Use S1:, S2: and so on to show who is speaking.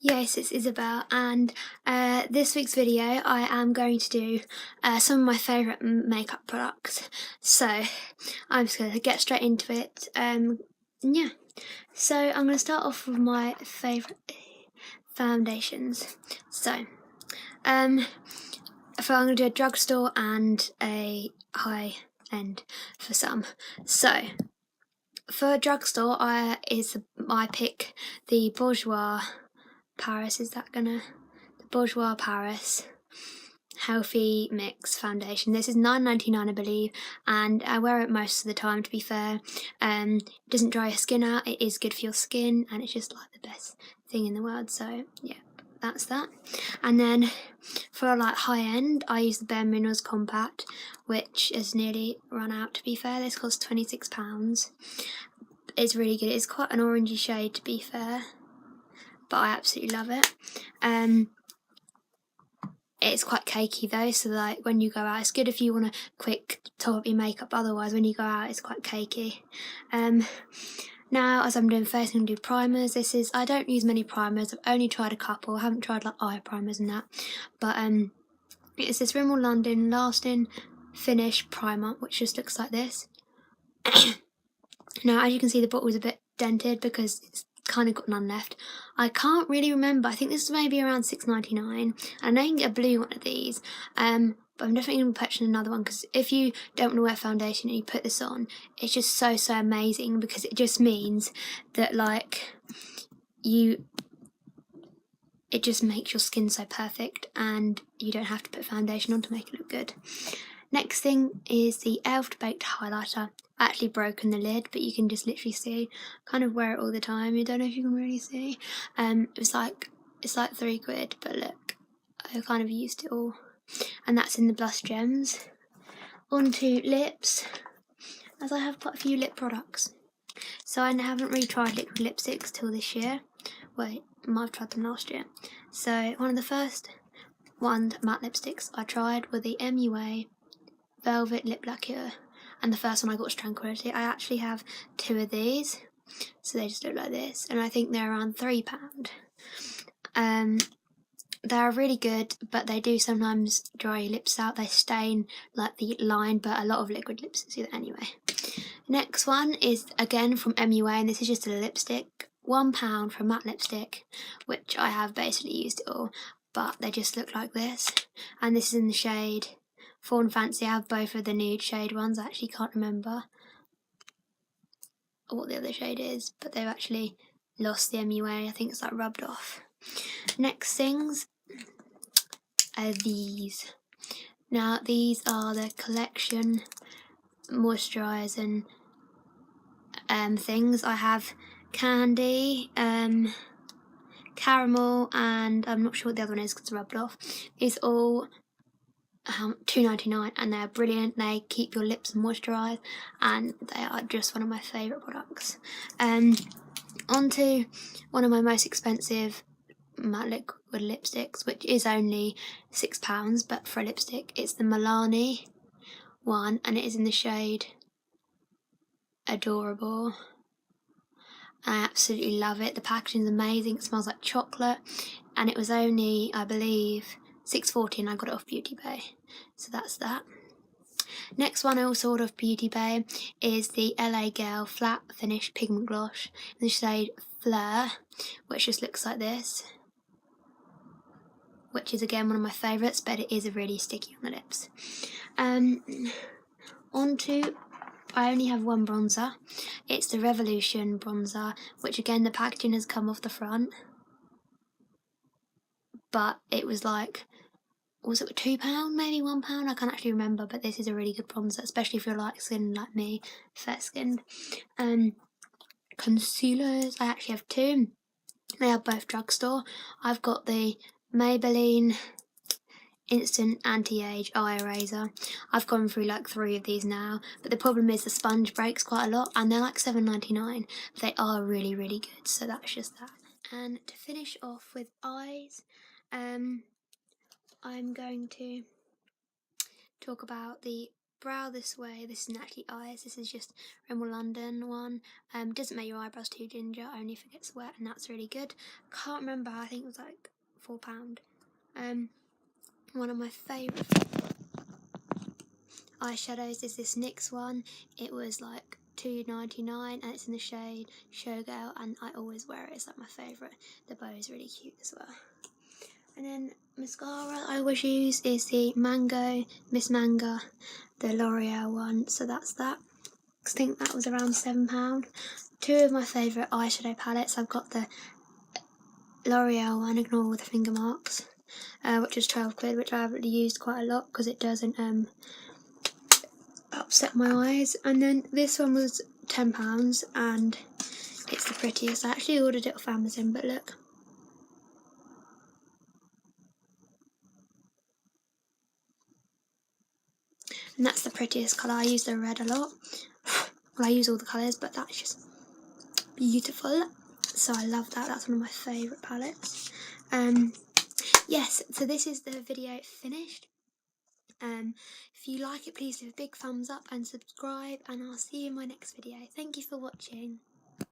S1: Yes, it's Isabel, and this week's video I am going to do some of my favourite makeup products. So I'm just going to get straight into it. Yeah, so I'm going to start off with my favourite foundations. So, I'm going to do a drugstore and a high end for some. So, for a drugstore, I pick the Bourjois Paris. Is that gonna the Bourjois Paris Healthy Mix Foundation? This is £9.99, I believe, and I wear it most of the time. To be fair, it doesn't dry your skin out. It is good for your skin, and it's just like the best thing in the world. So yeah, that's that. And then for like high end, I use the Bare Minerals Compact, which has nearly run out. To be fair, this costs £26. It's really good. It's quite an orangey shade, to be fair, but I absolutely love it. It's quite cakey though, so like when you go out, it's good if you want to quick top up your makeup. Otherwise, when you go out, it's quite cakey. Now, as I'm doing first, I'm going to do primers. I don't use many primers. I've only tried a couple. I haven't tried like eye primers and that, but it's this Rimmel London Lasting Finish Primer, which just looks like this. Now, as you can see, the bottle is a bit dented because it's kind of got none left. I can't really remember. I think this is maybe around £6.99. I know you can get a blue one of these, but I'm definitely going to be purchasing another one, because if you don't want to wear foundation and you put this on, it's just so amazing, because it just means that like it just makes your skin so perfect and you don't have to put foundation on to make it look good. Next thing is the e.l.f. Baked Highlighter. I actually broken the lid, but you can just literally see. Kind of wear it all the time. I don't know if you can really see. It's like £3, but look, I kind of used it all. And that's in the Blush Gems. On to lips, as I have quite a few lip products. So I haven't really tried liquid lipsticks till this year. Wait, I might have tried them last year. So one of the first matte lipsticks I tried were the MUA Velvet Lip Lacquer, and the first one I got was Tranquility. I actually have two of these, so they just look like this, and I think they're around £3. They're really good, but they do sometimes dry your lips out. They stain like the line, but a lot of liquid lipsticks do that anyway. Next one is again from MUA, and this is just a lipstick. £1 for a matte lipstick, which I have basically used it all, but they just look like this. And this is in the shade Fawn Fancy. I have both of the nude shade ones. I actually can't remember what the other shade is, but they've actually lost the MUA. I think it's like rubbed off. Next things are these. Now these are the collection moisturising things. I have Candy, Caramel, and I'm not sure what the other one is because it's rubbed off. It's all £2.99, and they're brilliant. They keep your lips moisturised, and they are just one of my favourite products. On to one of my most expensive matte liquid lipsticks, which is only £6, but for a lipstick, it's the Milani one, and it is in the shade Adorable. I absolutely love it. The packaging is amazing. It smells like chocolate, and it was only, I believe, £6.40, and I got it off Beauty Bay. So that's that. Next one I also ordered off Beauty Bay is the LA Girl Flat Finish Pigment Gloss in the shade Fleur, which just looks like this, which is again one of my favourites, but it is really sticky on the lips. I only have one bronzer. It's the Revolution bronzer, which again the packaging has come off the front, but it was like, was it £2, maybe £1? I can't actually remember, but this is a really good bronzer, especially if you're light skinned like me, fair skinned. Concealers, I actually have two. They are both drugstore. I've got the Maybelline Instant Anti-Age Eye Eraser. I've gone through like 3 of these now, but the problem is the sponge breaks quite a lot, and they're like £7.99. They are really good, so that's just that. And to finish off with eyes, I'm going to talk about the brow this way. This isn't actually eyes, this is just Rimmel London one. Doesn't make your eyebrows too ginger, only if it gets wet, and that's really good. Can't remember, I think it was like £4. One of my favourite eyeshadows is this NYX one. It was like £2.99 and it's in the shade Showgirl, and I always wear it. It's like my favourite. The bow is really cute as well. And then mascara I always use is the Miss Manga, the L'Oreal one, so that's that. I think that was around £7. Two of my favourite eyeshadow palettes, I've got the L'Oreal one, ignore all the finger marks, which is £12, which I haven't used quite a lot because it doesn't upset my eyes. And then this one was £10 and it's the prettiest. I actually ordered it off Amazon, but look. And that's the prettiest colour. I use the red a lot. Well, I use all the colours, but that's just beautiful. So I love that. That's one of my favourite palettes. Yes, so this is the video finished. If you like it, please leave a big thumbs up and subscribe, and I'll see you in my next video. Thank you for watching.